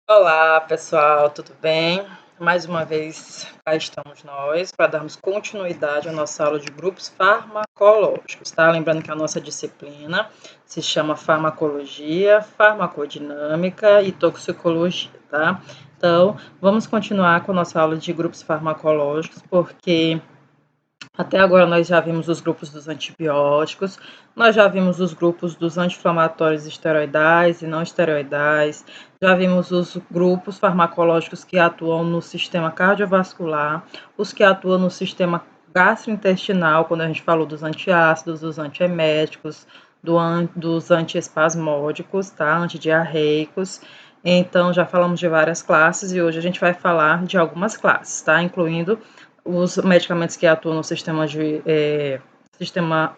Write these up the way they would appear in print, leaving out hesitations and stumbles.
Olá, pessoal, tudo bem? Mais uma vez, cá estamos nós para darmos continuidade à nossa aula de grupos farmacológicos, tá? Lembrando que a nossa disciplina se chama farmacologia, farmacodinâmica e toxicologia, tá? Então, vamos continuar com a nossa aula de grupos farmacológicos, porque até agora nós já vimos os grupos dos antibióticos, nós já vimos os grupos dos anti-inflamatórios esteroidais e não esteroidais, já vimos os grupos farmacológicos que atuam no sistema cardiovascular, os que atuam no sistema gastrointestinal, quando a gente falou dos antiácidos, dos antieméticos, dos antiespasmódicos, tá? Antidiarreicos. Então, já falamos de várias classes e hoje a gente vai falar de algumas classes, tá? Incluindo os medicamentos que atuam no sistema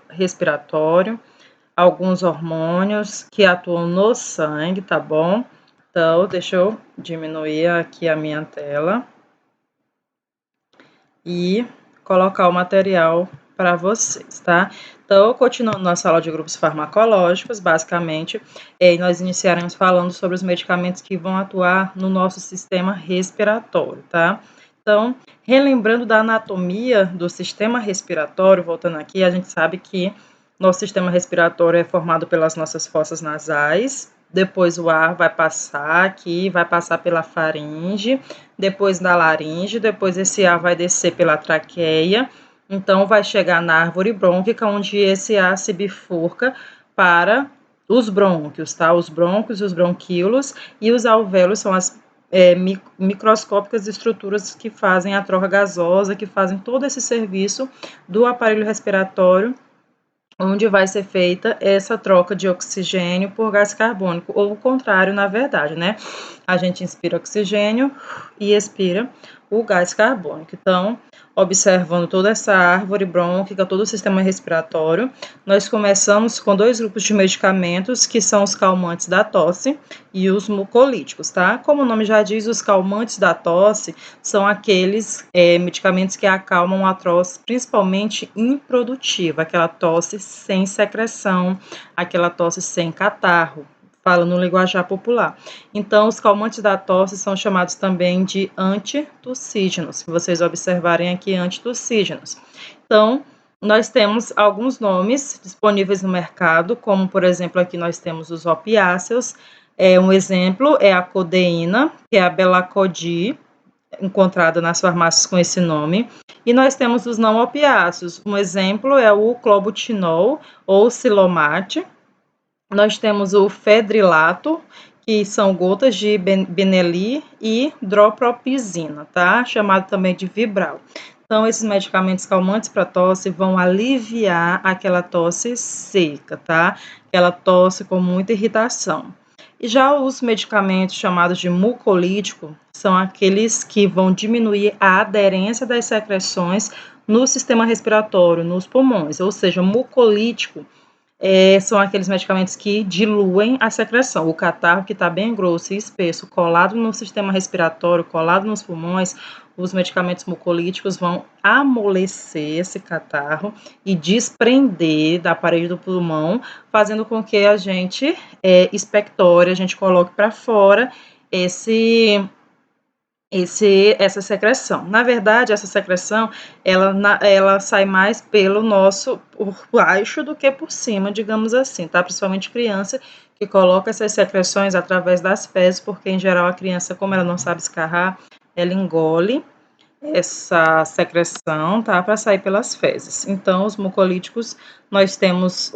respiratório, alguns hormônios que atuam no sangue, tá bom? Então, deixa eu diminuir aqui a minha tela e colocar o material para vocês, tá? Então, continuando nossa aula de grupos farmacológicos, basicamente, nós iniciaremos falando sobre os medicamentos que vão atuar no nosso sistema respiratório, tá? Então, relembrando da anatomia do sistema respiratório, voltando aqui, a gente sabe que nosso sistema respiratório é formado pelas nossas fossas nasais, depois o ar vai passar aqui, vai passar pela faringe, depois da laringe, depois esse ar vai descer pela traqueia, então vai chegar na árvore brônquica, onde esse ar se bifurca para os brônquios, tá? Os brônquios, os bronquíolos e os alvéolos são as microscópicas estruturas que fazem a troca gasosa, que fazem todo esse serviço do aparelho respiratório, onde vai ser feita essa troca de oxigênio por gás carbônico, ou o contrário, na verdade, né? A gente inspira oxigênio e expira o gás carbônico. Então, observando toda essa árvore brônquica, todo o sistema respiratório, nós começamos com dois grupos de medicamentos, que são os calmantes da tosse e os mucolíticos, tá? Como o nome já diz, os calmantes da tosse são aqueles medicamentos que acalmam a tosse, principalmente improdutiva, aquela tosse sem secreção, aquela tosse sem catarro, fala no linguajar popular. Então, os calmantes da tosse são chamados também de antitussígenos, se vocês observarem aqui, antitussígenos. Então, nós temos alguns nomes disponíveis no mercado, como, por exemplo, aqui nós temos os opiáceos. Um exemplo é a codeína, que é a Belacodi, encontrada nas farmácias com esse nome. E nós temos os não opiáceos. Um exemplo é o clobutinol ou Silomat. Nós temos o fedrilato, que são gotas de Beneli e dropropizina, tá? Chamado também de Vibral. Então, esses medicamentos calmantes para tosse vão aliviar aquela tosse seca, tá? Aquela tosse com muita irritação. E já os medicamentos chamados de mucolítico são aqueles que vão diminuir a aderência das secreções no sistema respiratório, nos pulmões, ou seja, mucolítico são aqueles medicamentos que diluem a secreção. O catarro que está bem grosso e espesso, colado no sistema respiratório, colado nos pulmões, os medicamentos mucolíticos vão amolecer esse catarro e desprender da parede do pulmão, fazendo com que a gente expectore, a gente coloque para fora essa secreção. Na verdade, essa secreção, ela sai mais pelo nosso, por baixo do que por cima, digamos assim, tá? Principalmente criança que coloca essas secreções através das fezes, porque em geral a criança, como ela não sabe escarrar, ela engole essa secreção, tá? Para sair pelas fezes. Então, os mucolíticos, nós temos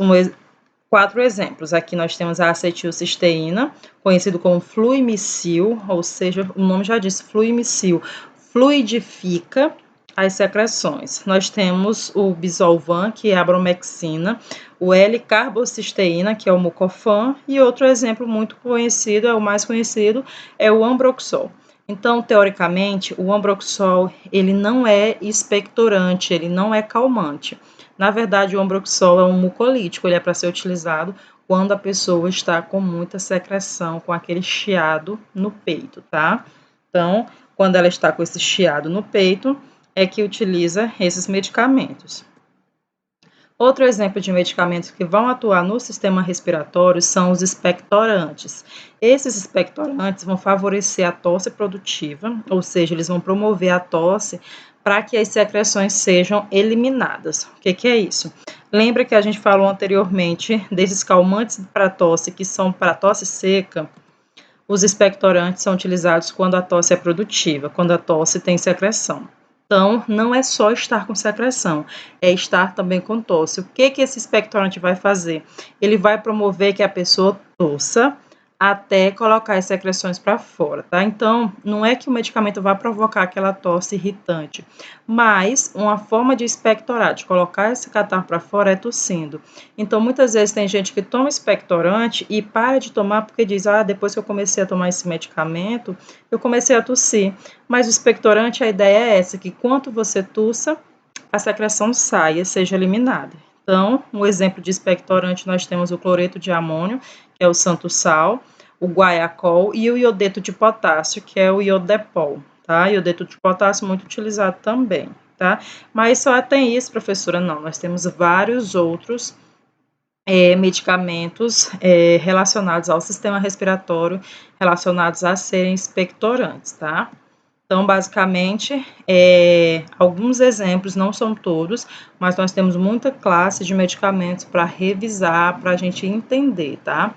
4 exemplos. Aqui nós temos a acetilcisteína, conhecido como fluimicil, ou seja, o nome já diz, fluimicil, fluidifica as secreções. Nós temos o Bisolvan, que é a bromexina, o L-carbocisteína, que é o Mucofan, e outro exemplo muito conhecido, é o mais conhecido, é o Ambroxol. Então, teoricamente, o Ambroxol, ele não é expectorante, ele não é calmante. Na verdade, o Ambroxol é um mucolítico, ele é para ser utilizado quando a pessoa está com muita secreção, com aquele chiado no peito, tá? Então, quando ela está com esse chiado no peito, é que utiliza esses medicamentos. Outro exemplo de medicamentos que vão atuar no sistema respiratório são os expectorantes. Esses expectorantes vão favorecer a tosse produtiva, ou seja, eles vão promover a tosse para que as secreções sejam eliminadas. O que é isso? Lembra que a gente falou anteriormente desses calmantes para tosse, que são para tosse seca? Os expectorantes são utilizados quando a tosse é produtiva, quando a tosse tem secreção. Então, não é só estar com secreção, é estar também com tosse. O que esse expectorante vai fazer? Ele vai promover que a pessoa tossa até colocar as secreções para fora, tá? Então, não é que o medicamento vai provocar aquela tosse irritante, mas uma forma de expectorar, de colocar esse catarro para fora é tossindo. Então, muitas vezes tem gente que toma expectorante e para de tomar porque diz, depois que eu comecei a tomar esse medicamento, eu comecei a tossir. Mas o expectorante, a ideia é essa, que quanto você tussa, a secreção saia, seja eliminada. Então, um exemplo de expectorante, nós temos o cloreto de amônio, que é o santo sal, o guaiacol e o iodeto de potássio, que é o iodepol, tá? Iodeto de potássio muito utilizado também, tá? Mas só tem isso, professora? Não, nós temos vários outros medicamentos relacionados ao sistema respiratório, relacionados a serem expectorantes, tá? Então, basicamente, alguns exemplos, não são todos, mas nós temos muita classe de medicamentos para revisar, para a gente entender, tá?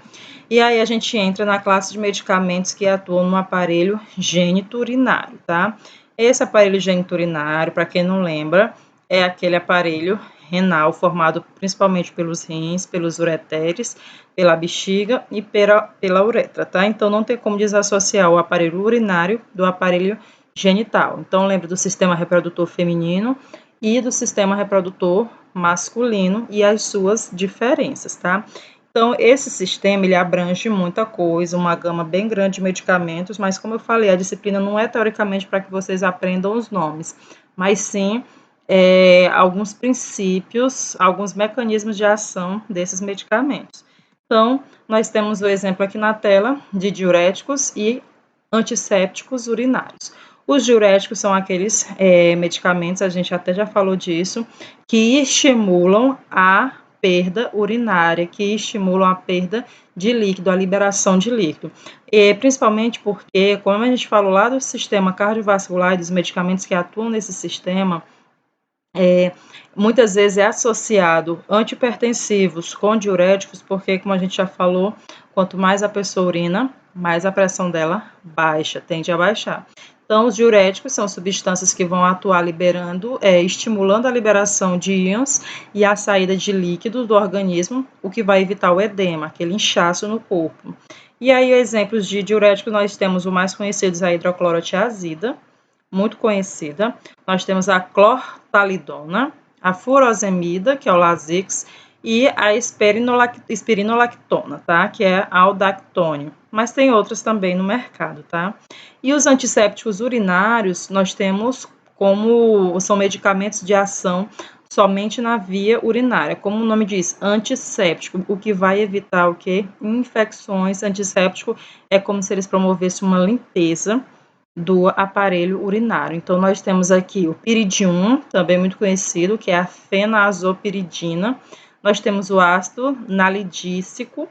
E aí a gente entra na classe de medicamentos que atuam no aparelho geniturinário, tá? Esse aparelho geniturinário, para quem não lembra, é aquele aparelho renal formado principalmente pelos rins, pelos ureteres, pela bexiga e pela uretra, tá? Então, não tem como desassociar o aparelho urinário do aparelho genital. Então, lembre do sistema reprodutor feminino e do sistema reprodutor masculino e as suas diferenças, tá? Então, esse sistema, ele abrange muita coisa, uma gama bem grande de medicamentos, mas como eu falei, a disciplina não é teoricamente para que vocês aprendam os nomes, mas sim alguns princípios, alguns mecanismos de ação desses medicamentos. Então, nós temos o exemplo aqui na tela de diuréticos e antissépticos urinários. Os diuréticos são aqueles medicamentos, a gente até já falou disso, que estimulam a perda urinária, que estimulam a perda de líquido, a liberação de líquido. E principalmente porque, como a gente falou lá do sistema cardiovascular e dos medicamentos que atuam nesse sistema, muitas vezes é associado antihipertensivos com diuréticos, porque, como a gente já falou, quanto mais a pessoa urina, mais a pressão dela baixa, tende a baixar. Então, os diuréticos são substâncias que vão atuar liberando, estimulando a liberação de íons e a saída de líquidos do organismo, o que vai evitar o edema, aquele inchaço no corpo. E aí, exemplos de diuréticos, nós temos o mais conhecido, a hidroclorotiazida, muito conhecida. Nós temos a clortalidona, a furosemida, que é o Lasix, e a espirinolactona, tá? Que é aldactônio. Mas tem outras também no mercado, tá? E os antissépticos urinários, nós temos como são medicamentos de ação somente na via urinária. Como o nome diz, antisséptico, o que vai evitar o quê? Infecções. Antisséptico é como se eles promovessem uma limpeza do aparelho urinário. Então, nós temos aqui o piridium, também muito conhecido, que é a fenazopiridina. Nós temos o ácido nalidícico,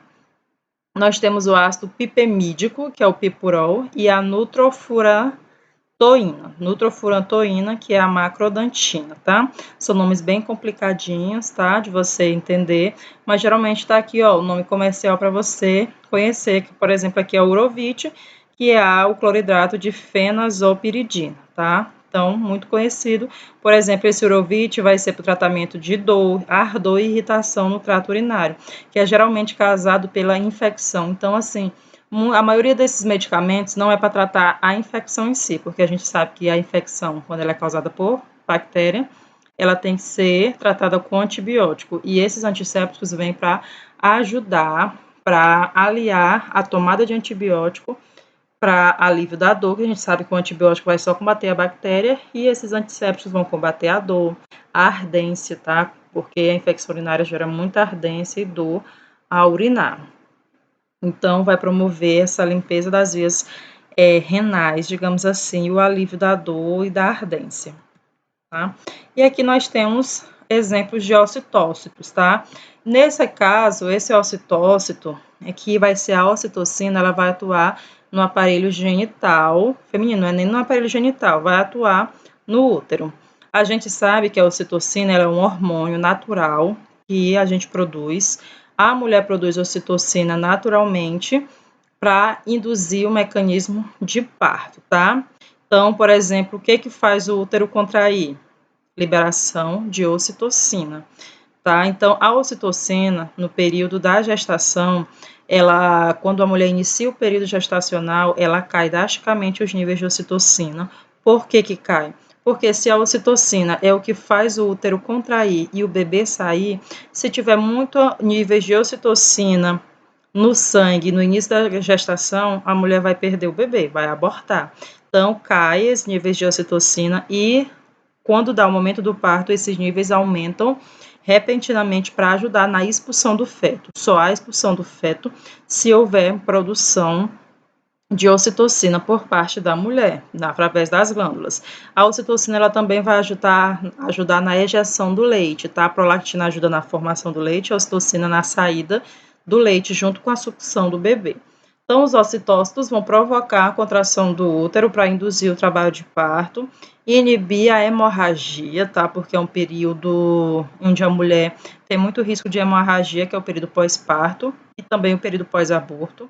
nós temos o ácido pipemídico, que é o pipurol, e a nutrofurantoína, que é a macrodantina, tá? São nomes bem complicadinhos, tá? De você entender, mas geralmente tá aqui, ó, o nome comercial para você conhecer, que, por exemplo, aqui é o Urovit, que é o cloridrato de fenazopiridina, tá? Então, muito conhecido. Por exemplo, esse Urovit vai ser para o tratamento de dor, ardor e irritação no trato urinário, que é geralmente causado pela infecção. Então, assim, a maioria desses medicamentos não é para tratar a infecção em si, porque a gente sabe que a infecção, quando ela é causada por bactéria, ela tem que ser tratada com antibiótico. E esses antissépticos vêm para ajudar, para aliar a tomada de antibiótico para alívio da dor, que a gente sabe que o antibiótico vai só combater a bactéria, e esses antissépticos vão combater a dor, a ardência, tá? Porque a infecção urinária gera muita ardência e dor ao urinar. Então, vai promover essa limpeza das vias renais, digamos assim, e o alívio da dor e da ardência, tá? E aqui nós temos exemplos de ocitócitos, tá? Nesse caso, esse ocitócito, que vai ser a ocitocina, ela vai atuar no aparelho genital feminino, não é nem no aparelho genital, vai atuar no útero. A gente sabe que a ocitocina ela é um hormônio natural que a gente produz. A mulher produz ocitocina naturalmente para induzir o mecanismo de parto, tá? Então, por exemplo, o que faz o útero contrair? Liberação de ocitocina, tá? Então, a ocitocina, no período da gestação, ela, quando a mulher inicia o período gestacional, ela cai drasticamente os níveis de ocitocina. Por que que cai? Porque se a ocitocina é o que faz o útero contrair e o bebê sair, se tiver muito níveis de ocitocina no sangue no início da gestação, a mulher vai perder o bebê, vai abortar. Então, cai os níveis de ocitocina e quando dá o momento do parto, esses níveis aumentam repentinamente para ajudar na expulsão do feto. Só há expulsão do feto se houver produção de ocitocina por parte da mulher, através das glândulas. A ocitocina ela também vai ajudar na ejeção do leite, tá? A prolactina ajuda na formação do leite, a ocitocina na saída do leite junto com a sucção do bebê. Então, os ocitócitos vão provocar a contração do útero para induzir o trabalho de parto, inibir a hemorragia, tá? Porque é um período onde a mulher tem muito risco de hemorragia, que é o período pós-parto, e também o período pós-aborto.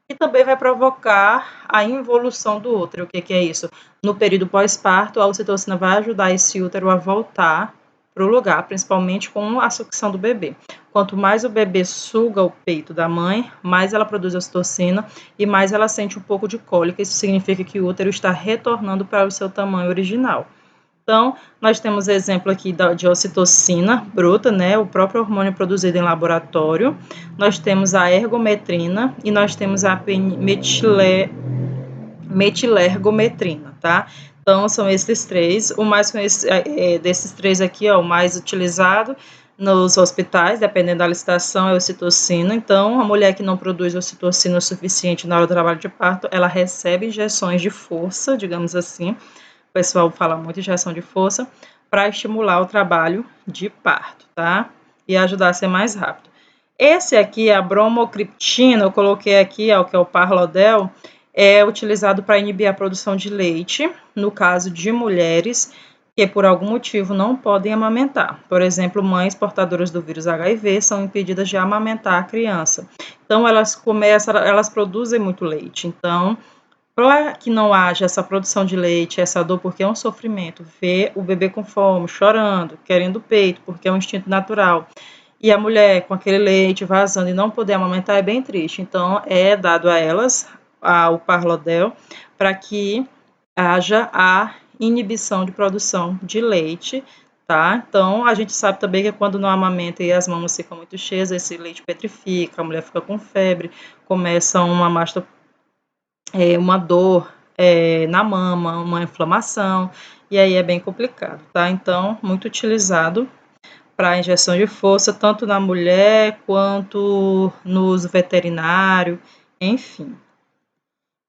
E também vai provocar a involução do útero. O que é isso? No período pós-parto, a ocitocina vai ajudar esse útero a voltar para o lugar, principalmente com a sucção do bebê. Quanto mais o bebê suga o peito da mãe, mais ela produz ocitocina e mais ela sente um pouco de cólica. Isso significa que o útero está retornando para o seu tamanho original. Então, nós temos exemplo aqui de ocitocina bruta, né, o próprio hormônio produzido em laboratório. Nós temos a ergometrina e nós temos a metilergometrina, tá? Então, são esses três. O mais conhecido desses três aqui, ó, o mais utilizado nos hospitais, dependendo da licitação, é a ocitocina. Então, a mulher que não produz ocitocina o suficiente na hora do trabalho de parto, ela recebe injeções de força, digamos assim. O pessoal fala muito de injeção de força para estimular o trabalho de parto, tá? E ajudar a ser mais rápido. Esse aqui, a bromocriptina, eu coloquei aqui, ó, que é o Parlodel, é utilizado para inibir a produção de leite, no caso de mulheres que por algum motivo não podem amamentar. Por exemplo, mães portadoras do vírus HIV são impedidas de amamentar a criança. Então, elas produzem muito leite. Então, para que não haja essa produção de leite, essa dor, porque é um sofrimento, ver o bebê com fome, chorando, querendo peito, porque é um instinto natural, e a mulher com aquele leite vazando e não poder amamentar é bem triste. Então, é dado a elas o Parlodel para que haja a inibição de produção de leite, tá? Então, a gente sabe também que quando não amamenta e as mamas ficam muito cheias, esse leite petrifica, a mulher fica com febre, começa uma dor na mama, uma inflamação, e aí é bem complicado, tá? Então, muito utilizado para injeção de força, tanto na mulher quanto no uso veterinário, enfim.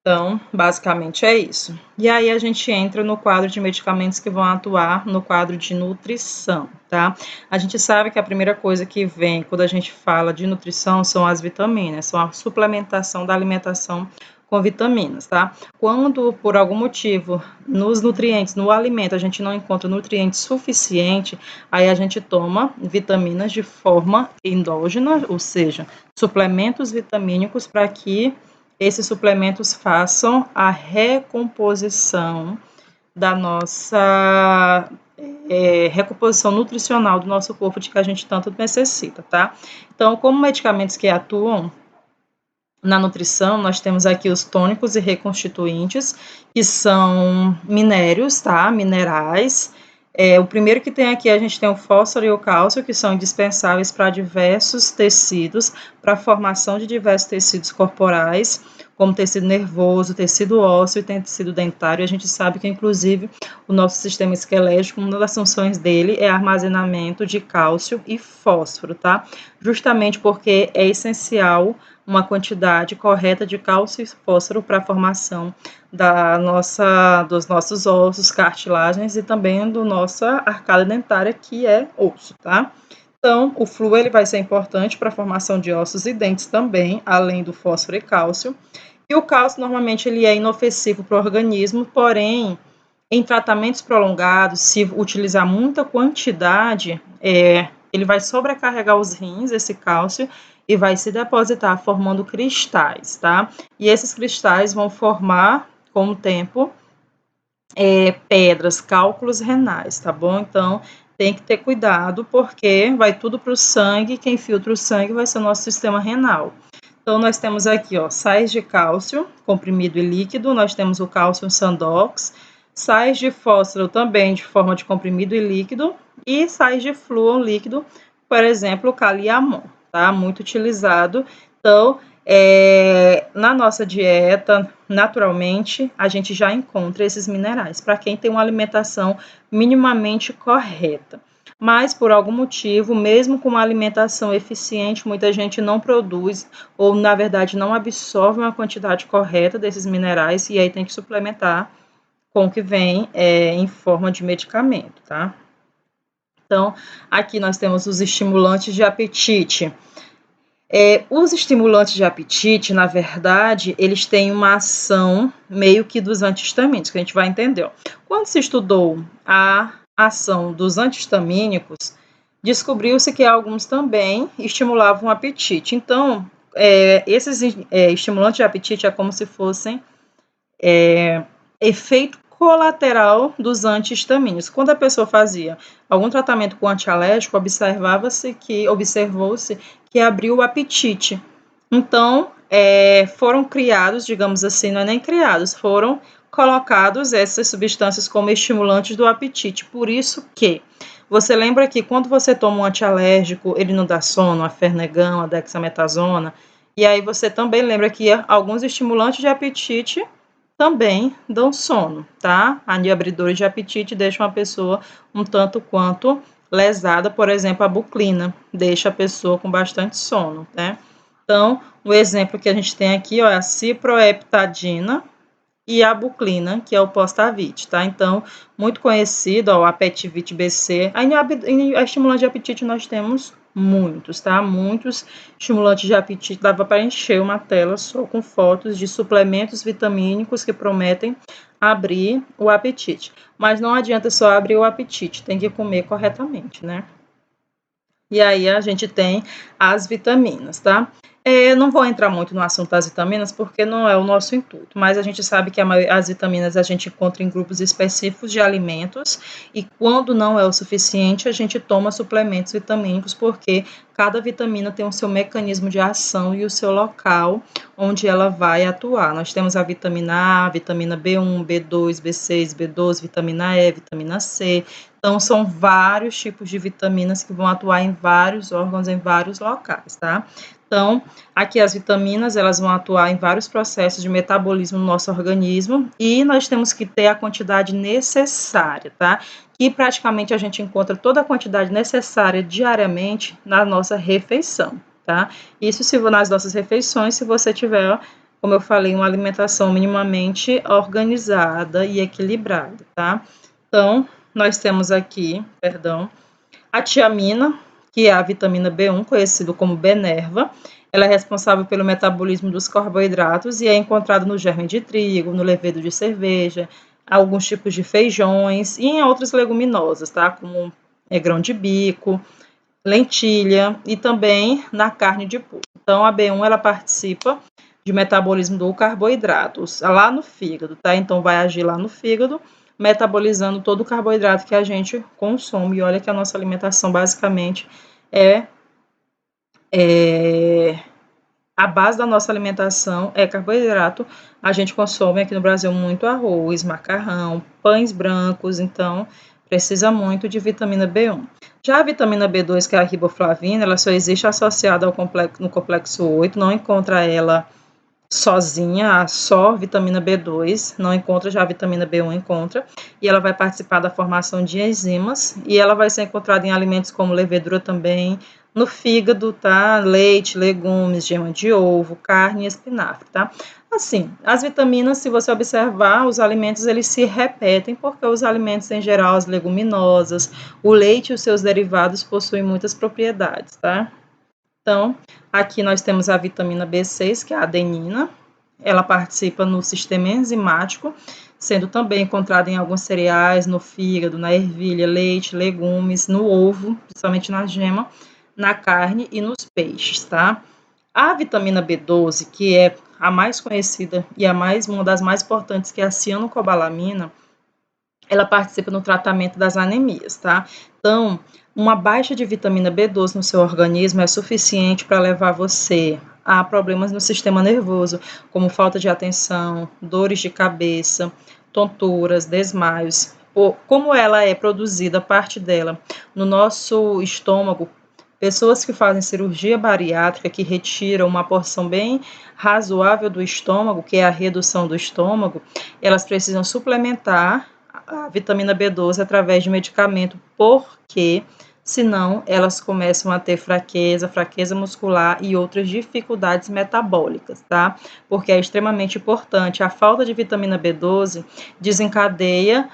Então, basicamente é isso. E aí a gente entra no quadro de medicamentos que vão atuar no quadro de nutrição, tá? A gente sabe que a primeira coisa que vem quando a gente fala de nutrição são as vitaminas, são a suplementação da alimentação com vitaminas, tá? Quando, por algum motivo, nos nutrientes, no alimento, a gente não encontra nutrientes suficiente, aí a gente toma vitaminas de forma endógena, ou seja, suplementos vitamínicos para que esses suplementos façam a recomposição da nossa recomposição nutricional do nosso corpo, de que a gente tanto necessita, tá? Então, como medicamentos que atuam na nutrição, nós temos aqui os tônicos e reconstituintes, que são minérios, tá? Minerais. O primeiro que tem aqui, a gente tem o fósforo e o cálcio, que são indispensáveis para diversos tecidos, para a formação de diversos tecidos corporais, como tecido nervoso, tecido ósseo e tecido dentário. A gente sabe que, inclusive, o nosso sistema esquelético, uma das funções dele é armazenamento de cálcio e fósforo, tá? Justamente porque é essencial uma quantidade correta de cálcio e fósforo para a formação dos nossos ossos, cartilagens e também do nossa arcada dentária, que é osso, tá? Então, o flúor ele vai ser importante para a formação de ossos e dentes também, além do fósforo e cálcio. E o cálcio, normalmente, ele é inofensivo para o organismo, porém, em tratamentos prolongados, se utilizar muita quantidade, ele vai sobrecarregar os rins, esse cálcio, e vai se depositar formando cristais, tá? E esses cristais vão formar, com o tempo, pedras, cálculos renais, tá bom? Então, tem que ter cuidado, porque vai tudo para o sangue, quem filtra o sangue vai ser o nosso sistema renal. Então, nós temos aqui, ó, sais de cálcio, comprimido e líquido, nós temos o cálcio sandox, sais de fósforo também de forma de comprimido e líquido, e sais de flúor líquido, por exemplo, o caliamon, tá? Muito utilizado. Então, na nossa dieta, naturalmente, a gente já encontra esses minerais, para quem tem uma alimentação minimamente correta. Mas, por algum motivo, mesmo com uma alimentação eficiente, muita gente não produz, ou, na verdade, não absorve uma quantidade correta desses minerais, e aí tem que suplementar com o que vem em forma de medicamento, tá? Então, aqui nós temos os estimulantes de apetite. Os estimulantes de apetite, na verdade, eles têm uma ação meio que dos antihistamínicos, que a gente vai entender. Ó. Quando se estudou a ação dos antihistamínicos, descobriu-se que alguns também estimulavam o apetite. Então, esses estimulantes de apetite é como se fossem efeito colateral dos antihistamínicos. Quando a pessoa fazia algum tratamento com antialérgico, observou-se que abriu o apetite. Então, foram criados, digamos assim, não é nem criados, foram colocados essas substâncias como estimulantes do apetite. Por isso que você lembra que quando você toma um antialérgico, ele não dá sono, a Fernegan, a dexametasona, e aí você também lembra que alguns estimulantes de apetite também dão sono, tá? Abridores de apetite deixam a pessoa um tanto quanto lesada, por exemplo, a buclina, deixa a pessoa com bastante sono, né? Então, o exemplo que a gente tem aqui, ó, é a ciproheptadina e a buclina, que é o Postavit, tá? Então, muito conhecido, ó, o Apetivit BC. Aí, em estimulante de apetite nós temos muitos, tá? Muitos estimulantes de apetite, dava para encher uma tela só com fotos de suplementos vitamínicos que prometem abrir o apetite. Mas não adianta só abrir o apetite, tem que comer corretamente, né? E aí a gente tem as vitaminas, tá? Não vou entrar muito no assunto das vitaminas, porque não é o nosso intuito, mas a gente sabe que as vitaminas a gente encontra em grupos específicos de alimentos, e quando não é o suficiente, a gente toma suplementos vitamínicos, porque cada vitamina tem o seu mecanismo de ação e o seu local onde ela vai atuar. Nós temos a vitamina A, a vitamina B1, B2, B6, B12, vitamina E, vitamina C. Então, são vários tipos de vitaminas que vão atuar em vários órgãos, em vários locais, tá? Então, aqui as vitaminas, elas vão atuar em vários processos de metabolismo no nosso organismo, e nós temos que ter a quantidade necessária, tá? Que praticamente a gente encontra toda a quantidade necessária diariamente na nossa refeição, tá? Isso se nas nossas refeições, se você tiver, como eu falei, uma alimentação minimamente organizada e equilibrada, tá? Então, nós temos aqui, a tiamina, que é a vitamina B1, conhecido como Benerva. Ela é responsável pelo metabolismo dos carboidratos e é encontrada no germe de trigo, no levedo de cerveja, alguns tipos de feijões e em outras leguminosas, tá? Como grão de bico, lentilha e também na carne de porco. Então, a B1 ela participa de metabolismo do carboidrato lá no fígado, tá? Então, vai agir lá no fígado, metabolizando todo o carboidrato que a gente consome. E olha que a nossa alimentação basicamente a base da nossa alimentação é carboidrato. A gente consome aqui no Brasil muito arroz, macarrão, pães brancos, então precisa muito de vitamina B1. Já a vitamina B2, que é a riboflavina, ela só existe associada no complexo 8, não encontra ela sozinha, só vitamina B2, não encontra, já a vitamina B1 encontra, e ela vai participar da formação de enzimas, e ela vai ser encontrada em alimentos como levedura também, no fígado, tá? Leite, legumes, gema de ovo, carne e espinafre, tá? Assim, as vitaminas, se você observar, os alimentos eles se repetem, porque os alimentos em geral, as leguminosas, o leite e os seus derivados possuem muitas propriedades, tá? Então, aqui nós temos a vitamina B6, que é a adenina. Ela participa no sistema enzimático, sendo também encontrada em alguns cereais, no fígado, na ervilha, leite, legumes, no ovo, principalmente na gema, na carne e nos peixes, tá? A vitamina B12, que é a mais conhecida e uma das mais importantes, que é a cianocobalamina, ela participa no tratamento das anemias, tá? Então, uma baixa de vitamina B12 no seu organismo é suficiente para levar você a problemas no sistema nervoso, como falta de atenção, dores de cabeça, tonturas, desmaios. Como ela é produzida, parte dela, no nosso estômago, pessoas que fazem cirurgia bariátrica, que retiram uma porção bem razoável do estômago, que é a redução do estômago, elas precisam suplementar a vitamina B12 através de medicamento, porque senão elas começam a ter fraqueza muscular e outras dificuldades metabólicas, tá? Porque é extremamente importante. A falta de vitamina B12 desencadeia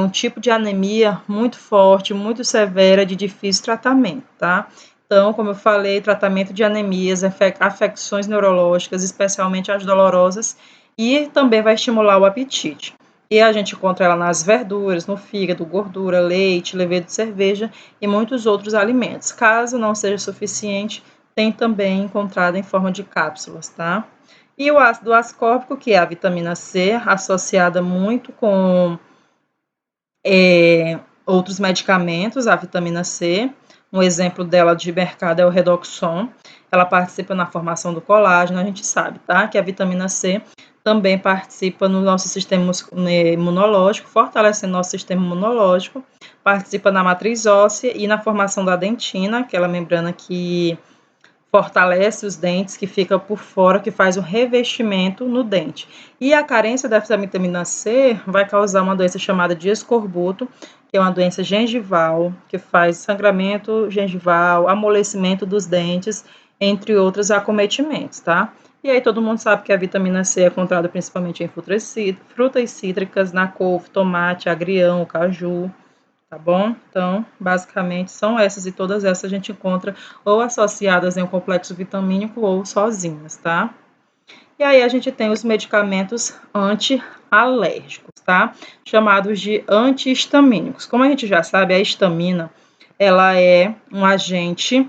um tipo de anemia muito forte, muito severa, de difícil tratamento, tá? Então, como eu falei, tratamento de anemias, afecções neurológicas, especialmente as dolorosas, e também vai estimular o apetite. E a gente encontra ela nas verduras, no fígado, gordura, leite, levedo de cerveja e muitos outros alimentos. Caso não seja suficiente, tem também encontrado em forma de cápsulas, tá? E o ácido ascórbico, que é a vitamina C, associada muito com outros medicamentos, a vitamina C. Um exemplo dela de mercado é o Redoxon. Ela participa na formação do colágeno, a gente sabe, tá? Que a vitamina C também participa no nosso sistema imunológico, fortalecendo nosso sistema imunológico, participa na matriz óssea e na formação da dentina, aquela membrana que fortalece os dentes, que fica por fora, que faz o revestimento no dente. E a carência dessa vitamina C vai causar uma doença chamada de escorbuto, que é uma doença gengival, que faz sangramento gengival, amolecimento dos dentes, entre outros acometimentos, tá? E aí todo mundo sabe que a vitamina C é encontrada principalmente em frutas cítricas, na couve, tomate, agrião, caju, tá bom? Então, basicamente, são essas, e todas essas a gente encontra ou associadas em um complexo vitamínico ou sozinhas, tá? E aí a gente tem os medicamentos antialérgicos, tá? Chamados de antihistamínicos. Como a gente já sabe, a histamina, ela é um agente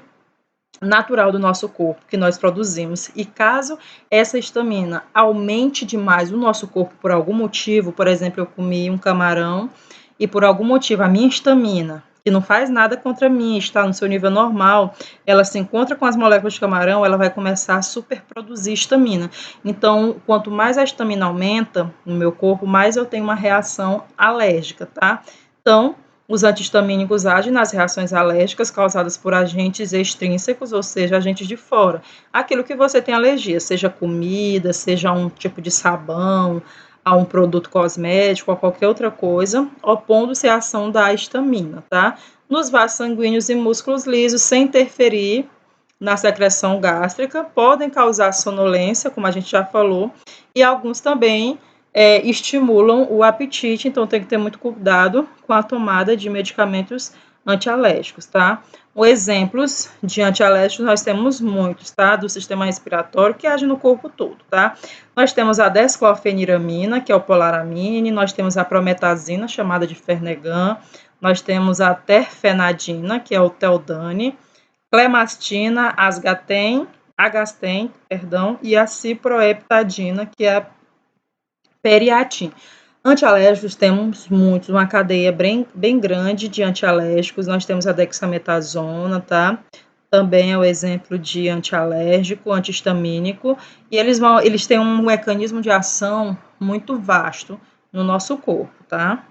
natural do nosso corpo, que nós produzimos. E caso essa histamina aumente demais o nosso corpo por algum motivo, por exemplo, eu comi um camarão e por algum motivo a minha histamina, que não faz nada contra mim, está no seu nível normal, ela se encontra com as moléculas de camarão, ela vai começar a superproduzir histamina. Então, quanto mais a histamina aumenta no meu corpo, mais eu tenho uma reação alérgica, tá? Então, os antihistamínicos agem nas reações alérgicas causadas por agentes extrínsecos, ou seja, agentes de fora. Aquilo que você tem alergia, seja comida, seja um tipo de sabão, a um produto cosmético, a qualquer outra coisa, opondo-se à ação da histamina, tá? Nos vasos sanguíneos e músculos lisos, sem interferir na secreção gástrica, podem causar sonolência, como a gente já falou, e alguns também estimulam o apetite, então tem que ter muito cuidado com a tomada de medicamentos antialérgicos, tá? Exemplos de antialérgicos nós temos muitos, tá? Do sistema respiratório, que age no corpo todo, tá? Nós temos a desclofeniramina, que é o polaramine, nós temos a prometazina, chamada de Fernegan, nós temos a terfenadina, que é o Teldane, clemastina, Agasten, e a ciproheptadina, que é a Periatim. Antialérgicos temos muitos, uma cadeia bem grande de antialérgicos. Nós temos a dexametasona, tá? Também é o exemplo de antialérgico, antihistamínico, e eles têm um mecanismo de ação muito vasto no nosso corpo, tá?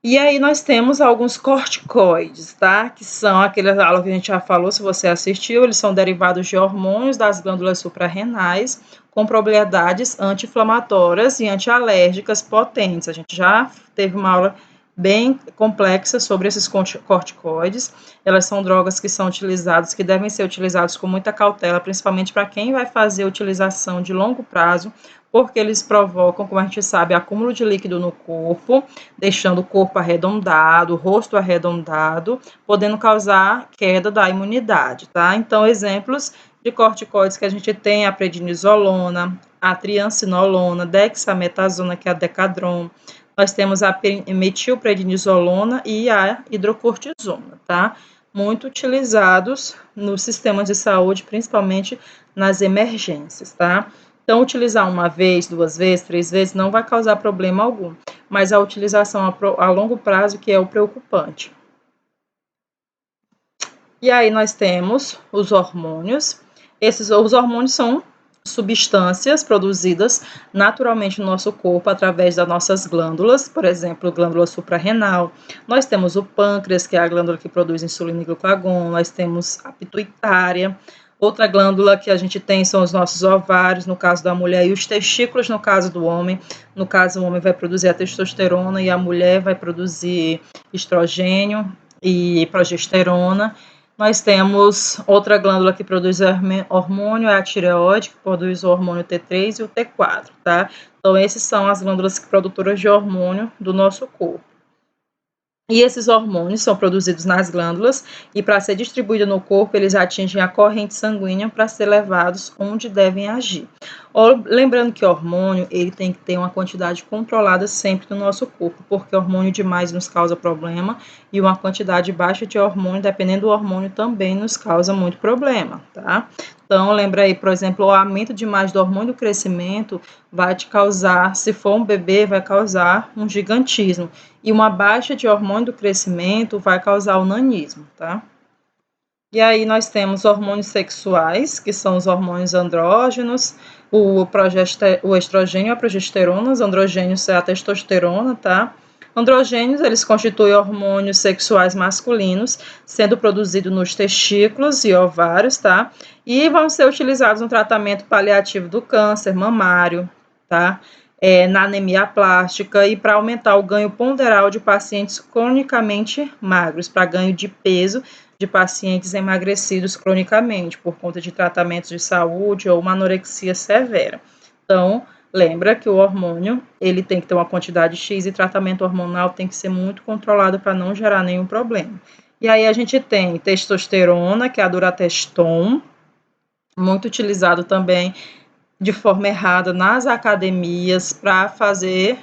E aí nós temos alguns corticoides, tá? Que são aqueles aula que a gente já falou, se você assistiu, eles são derivados de hormônios das glândulas suprarrenais, com propriedades anti-inflamatórias e antialérgicas potentes. A gente já teve uma aula bem complexa sobre esses corticoides. Elas são drogas que são utilizadas, que devem ser utilizadas com muita cautela, principalmente para quem vai fazer utilização de longo prazo, porque eles provocam, como a gente sabe, acúmulo de líquido no corpo, deixando o corpo arredondado, o rosto arredondado, podendo causar queda da imunidade, tá? Então, exemplos de corticoides que a gente tem a prednisolona, a triancinolona, dexametasona, que é a Decadron. Nós temos a metilprednisolona e a hidrocortisona, tá? Muito utilizados no sistema de saúde, principalmente nas emergências, tá? Então, utilizar uma vez, 2 vezes, 3 vezes não vai causar problema algum, mas a utilização a longo prazo que é o preocupante. E aí nós temos os hormônios. Os hormônios são substâncias produzidas naturalmente no nosso corpo através das nossas glândulas, por exemplo, glândula suprarrenal. Nós temos o pâncreas, que é a glândula que produz insulina e glucagon. Nós temos a pituitária. Outra glândula que a gente tem são os nossos ovários, no caso da mulher, e os testículos, no caso do homem. No caso, o homem vai produzir a testosterona e a mulher vai produzir estrogênio e progesterona. Nós temos outra glândula que produz hormônio, é a tireoide, que produz o hormônio T3 e o T4, tá? Então, essas são as glândulas produtoras de hormônio do nosso corpo. E esses hormônios são produzidos nas glândulas e, para ser distribuído no corpo, eles atingem a corrente sanguínea para ser levados onde devem agir. Lembrando que o hormônio ele tem que ter uma quantidade controlada sempre no nosso corpo, porque hormônio demais nos causa problema e uma quantidade baixa de hormônio, dependendo do hormônio, também nos causa muito problema, tá? Então, lembra aí, por exemplo, o aumento demais do hormônio do crescimento vai te causar, se for um bebê, vai causar um gigantismo. E uma baixa de hormônio do crescimento vai causar o nanismo, tá? E aí nós temos hormônios sexuais, que são os hormônios andrógenos, o estrogênio e a progesterona. Os androgênios é a testosterona, tá? Androgênios, eles constituem hormônios sexuais masculinos, sendo produzidos nos testículos e ovários, tá? E vão ser utilizados no tratamento paliativo do câncer mamário, tá? Na anemia plástica e para aumentar o ganho ponderal de pacientes cronicamente magros, para ganho de peso de pacientes emagrecidos cronicamente, por conta de tratamentos de saúde ou uma anorexia severa. Então, lembra que o hormônio, ele tem que ter uma quantidade X e tratamento hormonal tem que ser muito controlado para não gerar nenhum problema. E aí a gente tem testosterona, que é a Durateston, muito utilizado também de forma errada nas academias para fazer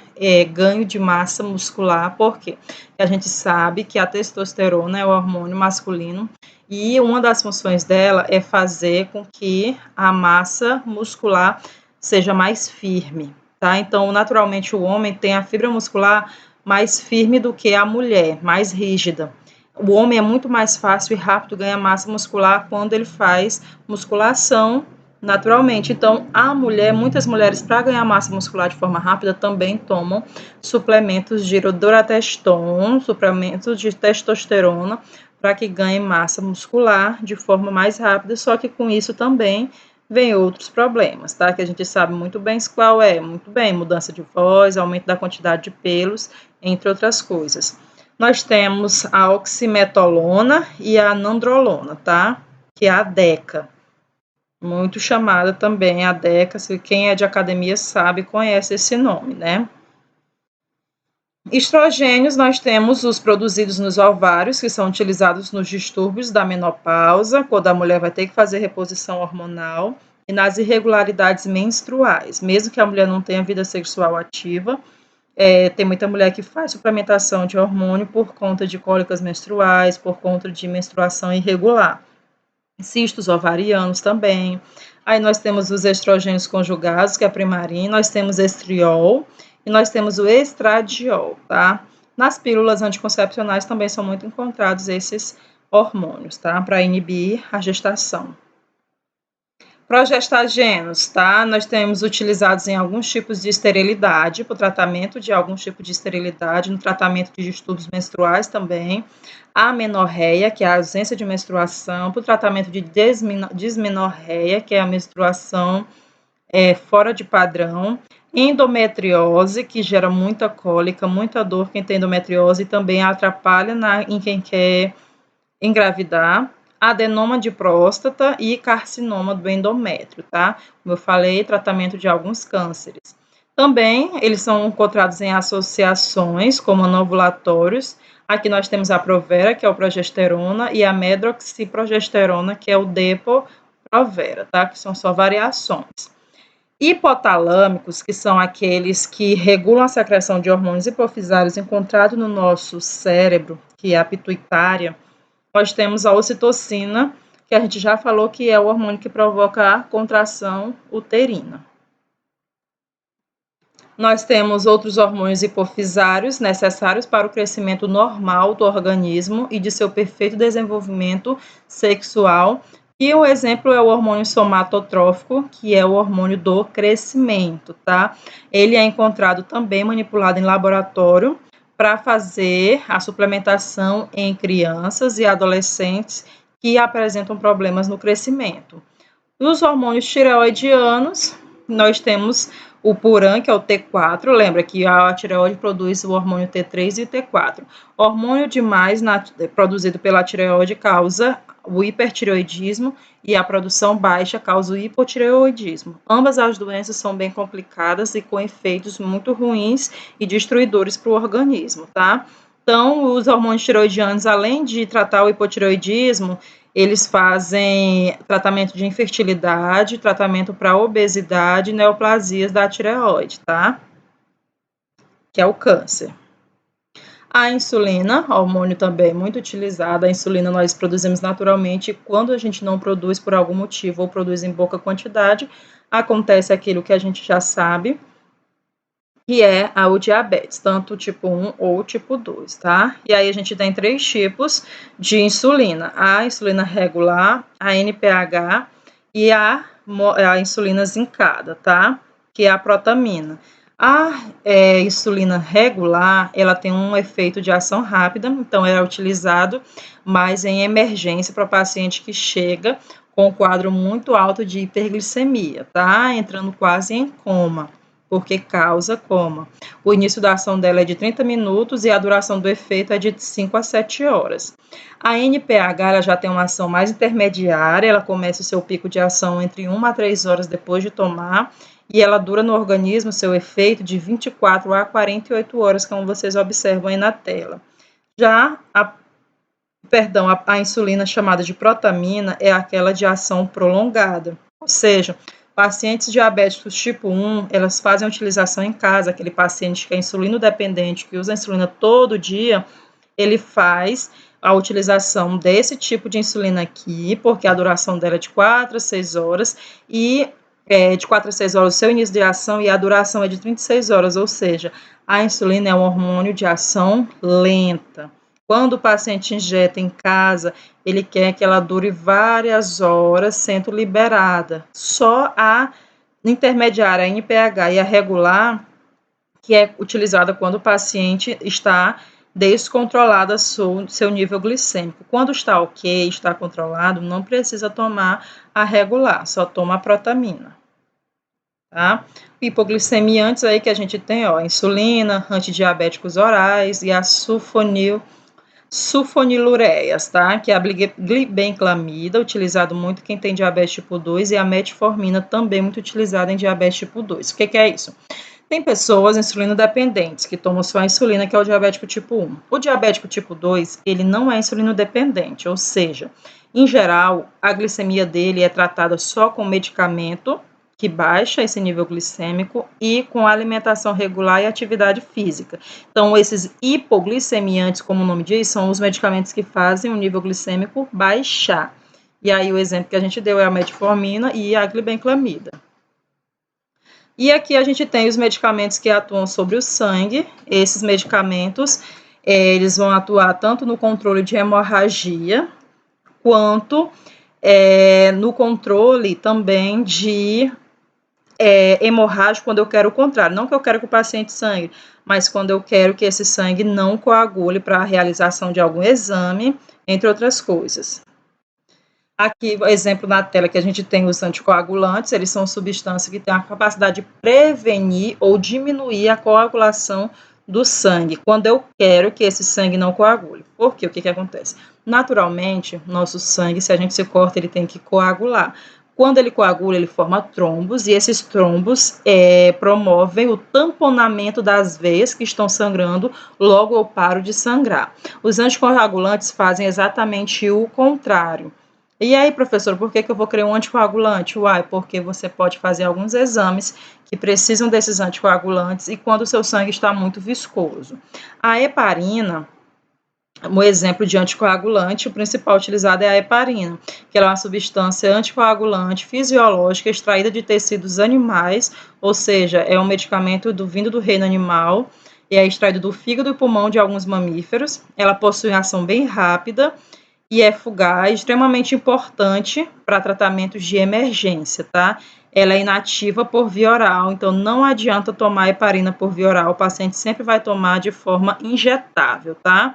ganho de massa muscular, porque a gente sabe que a testosterona é o hormônio masculino e uma das funções dela é fazer com que a massa muscular seja mais firme, tá? Então, naturalmente, o homem tem a fibra muscular mais firme do que a mulher, mais rígida. O homem é muito mais fácil e rápido ganhar massa muscular quando ele faz musculação naturalmente. Então, muitas mulheres, para ganhar massa muscular de forma rápida, também tomam suplementos de Durateston, suplementos de testosterona, para que ganhem massa muscular de forma mais rápida, só que com isso também vem outros problemas, tá? Que a gente sabe muito bem qual é. Muito bem, mudança de voz, aumento da quantidade de pelos, entre outras coisas. Nós temos a oximetolona e a nandrolona, tá? Que é a DECA. Muito chamada também a DECA, se quem é de academia sabe, conhece esse nome, né? Estrogênios, nós temos os produzidos nos ovários, que são utilizados nos distúrbios da menopausa, quando a mulher vai ter que fazer reposição hormonal, e nas irregularidades menstruais. Mesmo que a mulher não tenha vida sexual ativa, tem muita mulher que faz suplementação de hormônio por conta de cólicas menstruais, por conta de menstruação irregular. Cistos ovarianos também. Aí nós temos os estrogênios conjugados, que é a Primarin, nós temos estriol e nós temos o estradiol, tá? Nas pílulas anticoncepcionais também são muito encontrados esses hormônios, tá? Para inibir a gestação. Progestagenos, tá? Nós temos utilizados em alguns tipos de esterilidade, para o tratamento de alguns tipos de esterilidade, no tratamento de distúrbios menstruais também. A amenorreia, que é a ausência de menstruação, para o tratamento de dismenorreia, que é a menstruação fora de padrão. endometriose, que gera muita cólica, muita dor quem tem endometriose e também atrapalha em quem quer engravidar, adenoma de próstata e carcinoma do endométrio, tá? Como eu falei, tratamento de alguns cânceres. Também eles são encontrados em associações como anovulatórios. Aqui nós temos a Provera, que é o progesterona, e a medroxiprogesterona, que é o Depo-Provera, tá? Que são só variações. Hipotalâmicos, que são aqueles que regulam a secreção de hormônios hipofisários encontrado no nosso cérebro, que é a pituitária. Nós temos a ocitocina, que a gente já falou que é o hormônio que provoca a contração uterina. Nós temos outros hormônios hipofisários necessários para o crescimento normal do organismo e de seu perfeito desenvolvimento sexual. E o exemplo é o hormônio somatotrófico, que é o hormônio do crescimento, tá? Ele é encontrado também manipulado em laboratório para fazer a suplementação em crianças e adolescentes que apresentam problemas no crescimento. Os hormônios tireoidianos, nós temos o Puran, que é o T4, lembra que a tireoide produz o hormônio T3 e o T4. Hormônio demais produzido pela tireoide causa o hipertireoidismo e a produção baixa causa o hipotireoidismo. Ambas as doenças são bem complicadas e com efeitos muito ruins e destruidores para o organismo, tá? Então, os hormônios tireoidianos, além de tratar o hipotireoidismo, eles fazem tratamento de infertilidade, tratamento para obesidade e neoplasias da tireoide, tá? Que é o câncer. A insulina, hormônio também muito utilizado. A insulina nós produzimos naturalmente. Quando a gente não produz por algum motivo ou produz em pouca quantidade, acontece aquilo que a gente já sabe, que é o diabetes, tanto tipo 1 ou tipo 2, tá? E aí a gente tem 3 tipos de insulina: a insulina regular, a NPH e a insulina zincada, tá? Que é a protamina. A insulina regular, ela tem um efeito de ação rápida, então é utilizado mais em emergência para paciente que chega com um quadro muito alto de hiperglicemia, tá? Entrando quase em coma, porque causa coma. O início da ação dela é de 30 minutos e a duração do efeito é de 5 a 7 horas. A NPH ela já tem uma ação mais intermediária, ela começa o seu pico de ação entre 1 a 3 horas depois de tomar, e ela dura no organismo seu efeito de 24 a 48 horas, como vocês observam aí na tela. Já a insulina chamada de protamina é aquela de ação prolongada, ou seja, pacientes diabéticos tipo 1, elas fazem a utilização em casa, aquele paciente que é insulino dependente, que usa insulina todo dia, ele faz a utilização desse tipo de insulina aqui, porque a duração dela é de 4 a 6 horas, e de 4 a 6 horas o seu início de ação, e a duração é de 36 horas, ou seja, a insulina é um hormônio de ação lenta. Quando o paciente injeta em casa, ele quer que ela dure várias horas sendo liberada. Só a intermediária, a NPH e a regular, que é utilizada quando o paciente está descontrolado seu nível glicêmico. Quando está ok, está controlado, não precisa tomar a regular, só toma a protamina. Tá? Hipoglicemia antes aí que a gente tem, ó, insulina, antidiabéticos orais e a sulfonilureias, tá? Que é a glibenclamida, utilizado muito quem tem diabetes tipo 2, e a metformina, também muito utilizada em diabetes tipo 2. O que é isso? Tem pessoas insulino dependentes que tomam só a insulina, que é o diabético tipo 1. O diabético tipo 2, ele não é insulino dependente, ou seja, em geral, a glicemia dele é tratada só com medicamento, que baixa esse nível glicêmico, e com alimentação regular e atividade física. Então, esses hipoglicemiantes, como o nome diz, são os medicamentos que fazem o nível glicêmico baixar. E aí, o exemplo que a gente deu é a metformina e a glibenclamida. E aqui a gente tem os medicamentos que atuam sobre o sangue. Esses medicamentos, eles vão atuar tanto no controle de hemorragia, quanto no controle também de hemorrágico, quando eu quero o contrário. Não que eu quero que o paciente sangre, mas quando eu quero que esse sangue não coagule para a realização de algum exame, entre outras coisas. Aqui, o exemplo na tela que a gente tem os anticoagulantes, eles são substâncias que têm a capacidade de prevenir ou diminuir a coagulação do sangue, quando eu quero que esse sangue não coagule. Por quê? O que acontece? Naturalmente, nosso sangue, se a gente se corta, ele tem que coagular. Quando ele coagula, ele forma trombos, e esses trombos promovem o tamponamento das veias que estão sangrando, logo eu paro de sangrar. Os anticoagulantes fazem exatamente o contrário. E aí, professor, por que eu vou criar um anticoagulante? Uai, porque você pode fazer alguns exames que precisam desses anticoagulantes e quando o seu sangue está muito viscoso. A heparina, um exemplo de anticoagulante, o principal utilizado é a heparina, que ela é uma substância anticoagulante fisiológica extraída de tecidos animais, ou seja, é um medicamento vindo do reino animal, e é extraído do fígado e pulmão de alguns mamíferos. Ela possui ação bem rápida e é fugaz, extremamente importante para tratamentos de emergência, tá? Ela é inativa por via oral, então não adianta tomar heparina por via oral, o paciente sempre vai tomar de forma injetável, tá?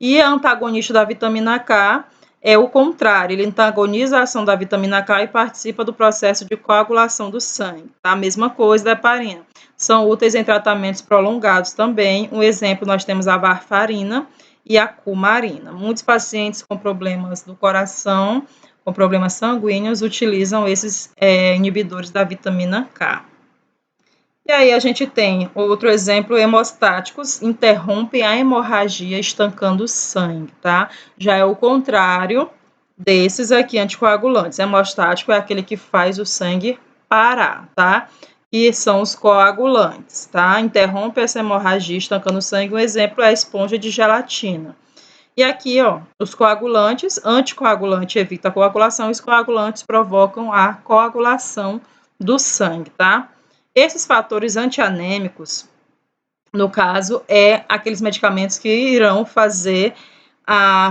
E a antagonista da vitamina K é o contrário, ele antagoniza a ação da vitamina K e participa do processo de coagulação do sangue, tá? A mesma coisa da heparina. São úteis em tratamentos prolongados também. Um exemplo, nós temos a varfarina e a cumarina. Muitos pacientes com problemas do coração, com problemas sanguíneos, utilizam esses inibidores da vitamina K. E aí a gente tem outro exemplo, hemostáticos interrompem a hemorragia estancando o sangue, tá? Já é o contrário desses aqui anticoagulantes. Hemostático é aquele que faz o sangue parar, tá? E são os coagulantes, tá? Interrompe essa hemorragia estancando o sangue. Um exemplo é a esponja de gelatina. E aqui, ó, os coagulantes, anticoagulante evita a coagulação, os coagulantes provocam a coagulação do sangue, tá? Esses fatores antianêmicos, no caso, aqueles medicamentos que irão fazer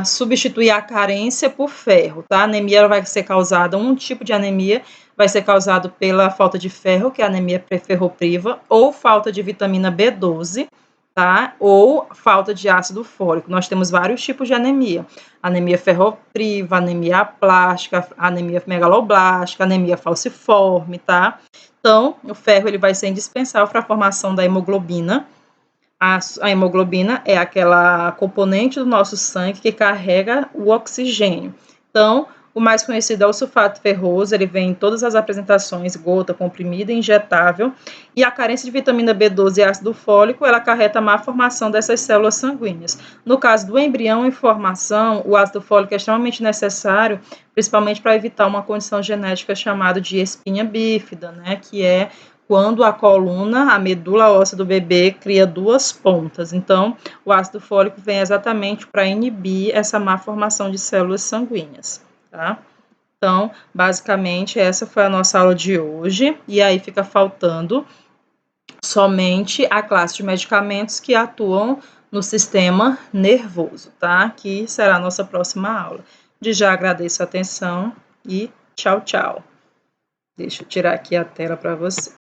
substituir a carência por ferro, tá? A anemia vai ser causada, um tipo de anemia vai ser causado pela falta de ferro, que é a anemia ferropriva, ou falta de vitamina B12, tá? Ou falta de ácido fólico. Nós temos vários tipos de anemia. Anemia ferropriva, anemia aplástica, anemia megaloblástica, anemia falciforme, tá? Então, o ferro ele vai ser indispensável para a formação da hemoglobina. A hemoglobina é aquela componente do nosso sangue que carrega o oxigênio. Então, o mais conhecido é o sulfato ferroso, ele vem em todas as apresentações, gota, comprimida, injetável, e a carência de vitamina B12 e ácido fólico, ela acarreta a má formação dessas células sanguíneas. No caso do embrião em formação, o ácido fólico é extremamente necessário, principalmente para evitar uma condição genética chamada de espinha bífida, né, que é quando a coluna, a medula óssea do bebê, cria duas pontas. Então, o ácido fólico vem exatamente para inibir essa má formação de células sanguíneas, tá? Então, basicamente, essa foi a nossa aula de hoje. E aí fica faltando somente a classe de medicamentos que atuam no sistema nervoso, tá? Que será a nossa próxima aula. De já agradeço a atenção e tchau, tchau. Deixa eu tirar aqui a tela para você.